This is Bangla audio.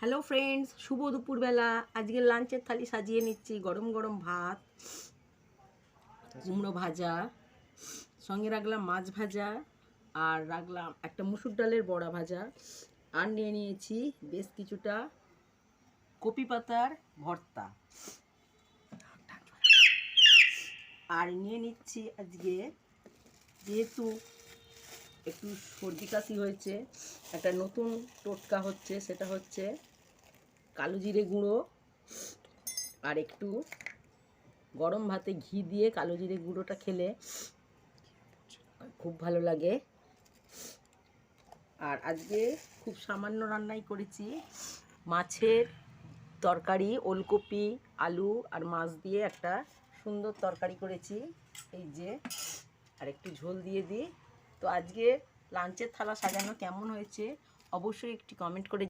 হ্যালো ফ্রেন্ডস, শুভ দুপুরবেলা। আজকে লাঞ্চের থালি সাজিয়ে নিচ্ছি। গরম গরম ভাত, কুমড়ো ভাজা, সঙ্গে রাখলাম মাছ ভাজা, আর রাখলাম একটা মুসুর ডালের বড়া ভাজা, আর নিয়ে নিয়েছি বেশ কিছুটা কপি পাতার ভর্তা, আর নিয়ে নিচ্ছি আজকে, যেহেতু একটু সর্দি কাশি হয়েছে, একটা নতুন টোটকা হচ্ছে, সেটা হচ্ছে কালো জিরে গুঁড়ো আর একটু গরম ভাতে ঘি দিয়ে কালো জিরে গুঁড়োটা খেলে খুব ভালো লাগে। আর আজকে খুব সামান্য রান্নাই করেছি, মাছের তরকারি, ওলকপি, আলু আর মাছ দিয়ে একটা সুন্দর তরকারি করেছি, এই যে, আর একটু ঝোল দিয়ে দিই। তো আজকে লাঞ্চের থালা সাজানো কেমন হয়েছে অবশ্যই একটি কমেন্ট করে